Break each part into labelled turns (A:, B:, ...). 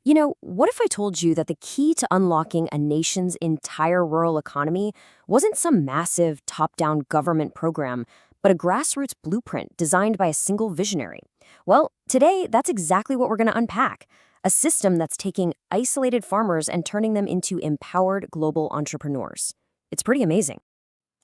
A: What if I told you that the key to unlocking a nation's entire rural economy wasn't some massive top-down government program, but a grassroots blueprint designed by a single visionary? Well, today, that's exactly what we're going to unpack. A system that's taking isolated farmers and turning them into empowered global entrepreneurs. It's pretty amazing.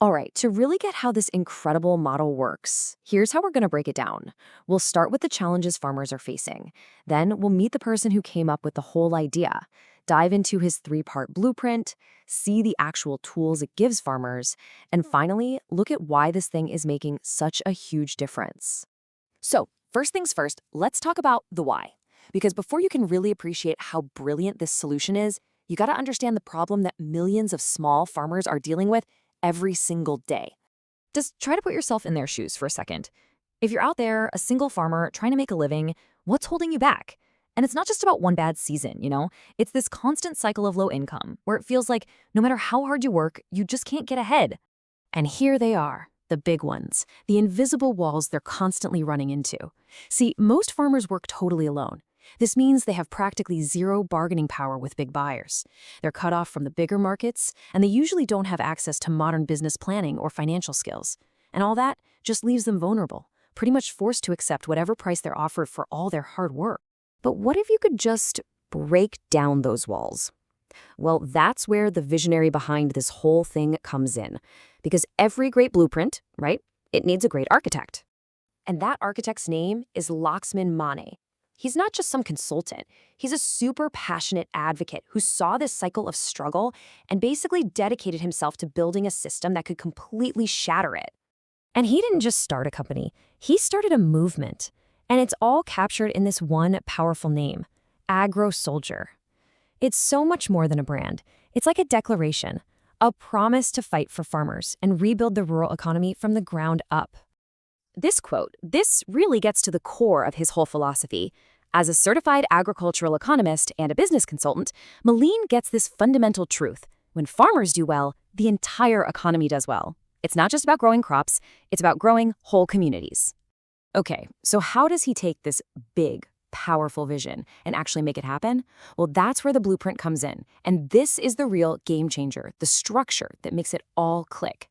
A: All right, to really get how this incredible model works, here's how we're going to break it down. We'll start with the challenges farmers are facing. Then we'll meet the person who came up with the whole idea, dive into his three-part blueprint, see the actual tools it gives farmers, and finally, look at why this thing is making such a huge difference. So, first things first, let's talk about the why. Because before you can really appreciate how brilliant this solution is, you got to understand the problem that millions of small farmers are dealing with every single day. Just try to put yourself in their shoes for a second. If you're out there, a single farmer trying to make a living, what's holding you back? And it's not just about one bad season. It's this constant cycle of low income where it feels like no matter how hard you work, you just can't get ahead. And here they are, the big ones, the invisible walls they're constantly running into. See, most farmers work totally alone. This means they have practically zero bargaining power with big buyers. They're cut off from the bigger markets, and they usually don't have access to modern business planning or financial skills. And all that just leaves them vulnerable, pretty much forced to accept whatever price they're offered for all their hard work. But what if you could just break down those walls? Well, that's where the visionary behind this whole thing comes in. Because every great blueprint, right, it needs a great architect. And that architect's name is Lakshman Mane. He's not just some consultant. He's a super passionate advocate who saw this cycle of struggle and basically dedicated himself to building a system that could completely shatter it. And he didn't just start a company. He started a movement. And it's all captured in this one powerful name, Agrosoldier. It's so much more than a brand. It's like a declaration, a promise to fight for farmers and rebuild the rural economy from the ground up. This quote, this really gets to the core of his whole philosophy. As a certified agricultural economist and a business consultant, Mane gets this fundamental truth. When farmers do well, the entire economy does well. It's not just about growing crops, it's about growing whole communities. Okay, so how does he take this big, powerful vision and actually make it happen? Well, that's where the blueprint comes in. And this is the real game changer, the structure that makes it all click.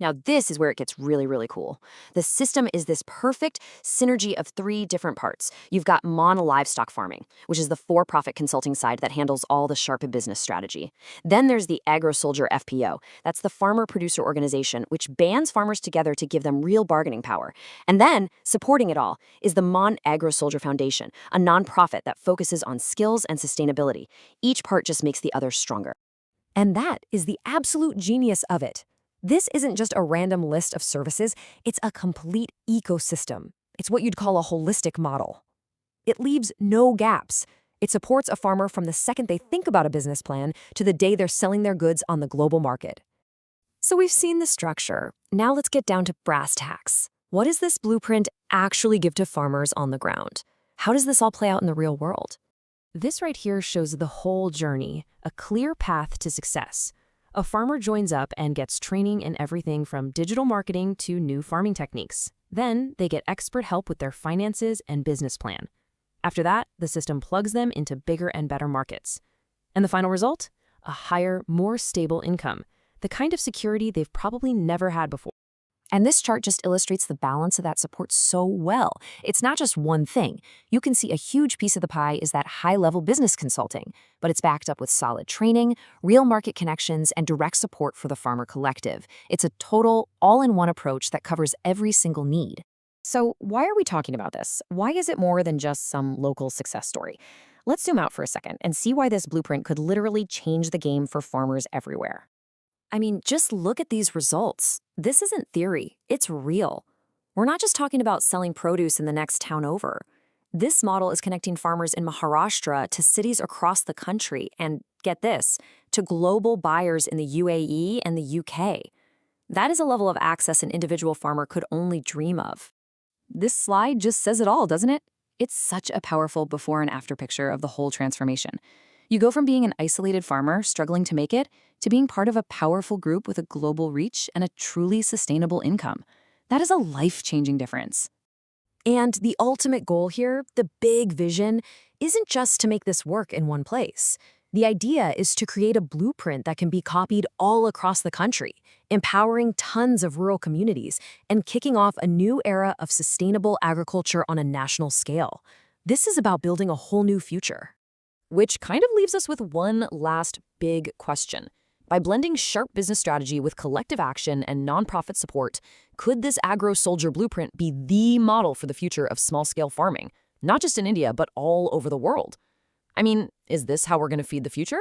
A: Now, this is where it gets really, really cool. The system is this perfect synergy of three different parts. You've got Mane Livestock Farming, which is the for-profit consulting side that handles all the sharp business strategy. Then there's the Agrosoldier FPO. That's the farmer-producer organization, which bands farmers together to give them real bargaining power. And then, supporting it all, is the Mane Agrosoldier Foundation, a nonprofit that focuses on skills and sustainability. Each part just makes the other stronger. And that is the absolute genius of it. This isn't just a random list of services, it's a complete ecosystem. It's what you'd call a holistic model. It leaves no gaps. It supports a farmer from the second they think about a business plan to the day they're selling their goods on the global market. So we've seen the structure. Now let's get down to brass tacks. What does this blueprint actually give to farmers on the ground? How does this all play out in the real world? This right here shows the whole journey, a clear path to success. A farmer joins up and gets training in everything from digital marketing to new farming techniques. Then they get expert help with their finances and business plan. After that, the system plugs them into bigger and better markets. And the final result? A higher, more stable income, the kind of security they've probably never had before. And this chart just illustrates the balance of that support so well. It's not just one thing. You can see a huge piece of the pie is that high-level business consulting, but it's backed up with solid training, real market connections, and direct support for the farmer collective. It's a total, all-in-one approach that covers every single need. So why are we talking about this? Why is it more than just some local success story? Let's zoom out for a second and see why this blueprint could literally change the game for farmers everywhere. I mean, just look at these results. This isn't theory, it's real. We're not just talking about selling produce in the next town over. This model is connecting farmers in Maharashtra to cities across the country and, get this, to global buyers in the UAE and the UK. That is a level of access an individual farmer could only dream of. This slide just says it all, doesn't it? It's such a powerful before and after picture of the whole transformation. You go from being an isolated farmer struggling to make it to being part of a powerful group with a global reach and a truly sustainable income. That is a life-changing difference. And the ultimate goal here, the big vision, isn't just to make this work in one place. The idea is to create a blueprint that can be copied all across the country, empowering tons of rural communities and kicking off a new era of sustainable agriculture on a national scale. This is about building a whole new future.
B: Which kind of leaves us with one last big question. By blending sharp business strategy with collective action and nonprofit support, could this Agrosoldier Blueprint be the model for the future of small-scale farming, not just in India, but all over the world? I mean, is this how we're going to feed the future?